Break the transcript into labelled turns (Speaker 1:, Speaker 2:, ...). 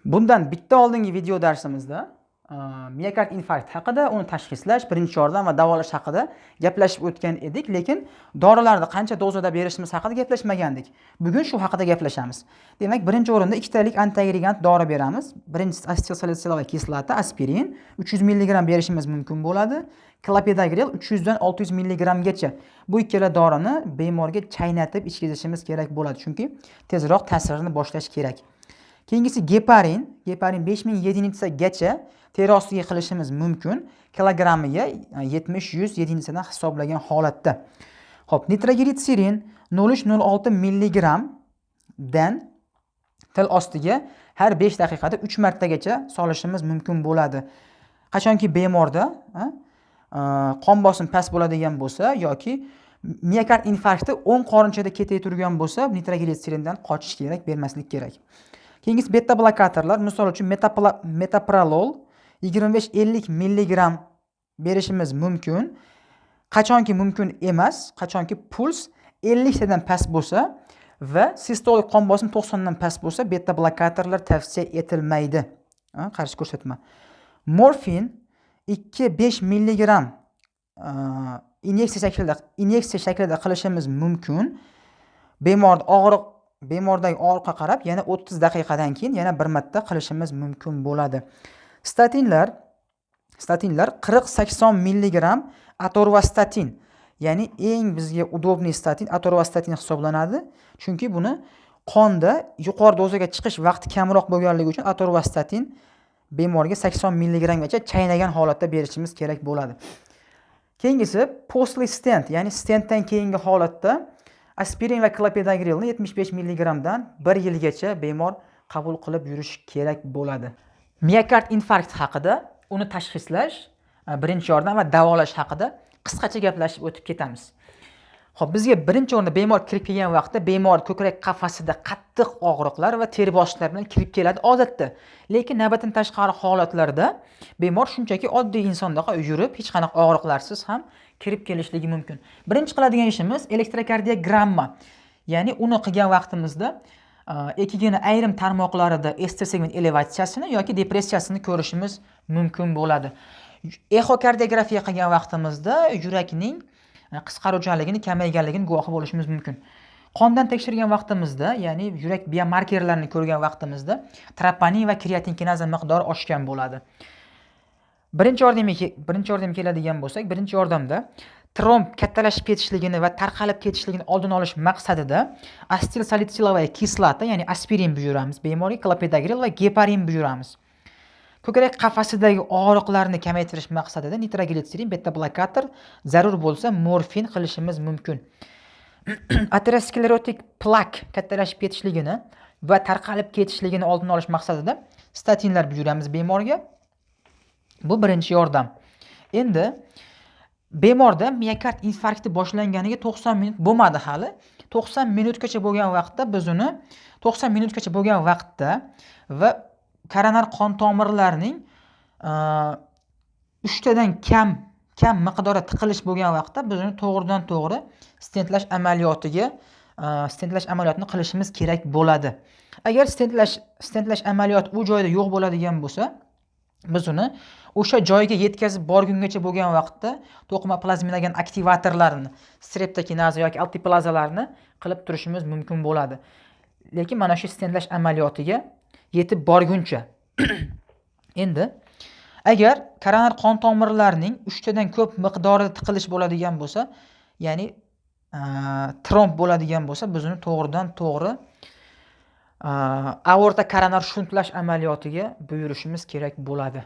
Speaker 1: Bundan bitta oldingi video darsimizda miokard infarkt haqida, uni tashxislash, birinchi yordam va davolash haqida gaplashib o'tgan edik, lekin dorilarni qancha dozada berishimiz haqida gaplashmagandik. Bugun shu haqida gaplashamiz. Demak, birinchi o'rinda ikkitalik antiagregant dori beramiz. Birinchisi asetilsalicilova kislota, aspirin 300 mg berishimiz mumkin bo'ladi. Clopidogrel 300 dan 600 mg gacha. Bu ikkala dorini bemorga chaynatib ichkizishimiz kerak bo'ladi, chunki tezroq ta'sirini boshlash kerak. Keyingisi geparin 5000 единицagacha teri ostiga qilishimiz mumkin. Kilogrammiga 70-100 единицаdan hisoblagan holatda. Xo'p, nitroglitserin 0,06 mg dan til ostiga har 5 daqiqada 3 martagacha solishimiz mumkin bo'ladi. Qachonki bemorda qon bosim past bo'ladigan bo'lsa yoki miokard infarkti o'ng qorinchada ketay turgan bo'lsa, nitroglitserindan qochish kerak, bermaslik kerak. Keyingisi beta blokatorlar, misol uchun metoprolol 25-50 mg berishimiz mumkin. Qachonki mumkin emas, qachonki puls 50 tadan past bo'lsa va sistolik qon bosim 90 dan past bo'lsa, beta blokatorlar tavsiya etilmaydi. Qarshi ko'rsatma. Morfin 2-5 mg inyeksiya shaklida qilishimiz mumkin. Bemordagi og'riqqa qarab yana 30 daqiqadan keyin yana bir marta qilishimiz mumkin bo'ladi. Statinlar 40-80 mg atorvastatin, ya'ni eng bizga udobniy statin atorvastatin hisoblanadi. Chunki buni qonda yuqori dozaga chiqish vaqti kamroq bo'lganligi uchun atorvastatin bemorga 80 mg gacha chaynagan holatda berishimiz kerak bo'ladi. Keyingisi postli stent, ya'ni stentdan keyingi holatda aspirin va clopidogrelni 75 mg dan 1 yilgacha bemor qabul qilib yurish kerak bo'ladi. Miokard infarkt haqida, uni tashxislash, birinchi yordam va davolash haqida qisqacha gaplashib o'tib ketamiz. Xo'p, bizga birinchi o'rinda bemor kirib kelgan vaqtda bemor ko'krak qafasida qattiq og'riqlar va teri bosishlar bilan kirib keladi odatda. Lekin navbatdan tashqari holatlarda bemor shunchaki oddiy insondaqa yurib, hech qanaqa og'riqlarsiz ham kirib kelishligi mumkin. Birinchi qiladigan ishimiz elektrokardiogramma. Ya'ni uni qilgan vaqtimizda EKGni ayrim tarmoqlarida ST segment elevatsiyasini yoki depressiyasini ko'rishimiz mumkin bo'ladi. Exokardiografiya qilgan vaqtimizda yurakning qisqaruvchanligini, kamayganligini guvohi bo'lishimiz mumkin. Qondan tekshirgan vaqtimizda, ya'ni yurak biomarkerlarini ko'rgan vaqtimizda troponin va kreatin kinaza miqdori oshgan bo'ladi. Birinchi yordamga keladigan bo'lsak, birinchi yordamda tromb kattalashib ketishligini va tarqalib ketishligini oldini olish maqsadida asetilsalicilova kislota, ya'ni aspirin buyuramiz bemorga, clopidogrel va geparin buyuramiz. Ko'krak qafasidagi og'riqlarni kamaytirish maqsadida nitroglitserin, beta blokator, zarur bo'lsa morfin qilishimiz mumkin. Aterosklerotik plak kattalashib ketishligini va tarqalib ketishligini oldini olish maqsadida statinlar buyuramiz bemorga. Bu birinchi yordam. Endi bemorda miokard infarkti boshlanganiga 90 minut bo'lmadi hali. 90 minutgacha bo'lgan vaqtda biz uni 90 minutgacha bo'lgan vaqtda va koronar qon tomirlarining 3 tadan kam miqdorda tiqilish bo'lgan vaqtda biz uni to'g'ridan to'g'ri stentlash amaliyotini qilishimiz kerak bo'ladi. Agar stentlash amaliyoti u joyda yo'q bo'ladigan bo'lsa, biz uni o'sha joyga yetkazib borgungacha bo'lgan vaqtda to'qima plazminogen aktivatorlarini, streptokinaza yoki altiplazalarni qilib turishimiz mumkin bo'ladi. Lekin mana shu stentlash amaliyotiga yetib borguncha. Endi agar koronar qon tomirlarining 3 tadan ko'p miqdorida tiqilish bo'ladigan bo'lsa, ya'ni tromb bo'ladigan bo'lsa, biz uni to'g'ridan to'g'ri aorta koronar shuntlash amaliyotiga buyurishimiz kerak bo'ladi.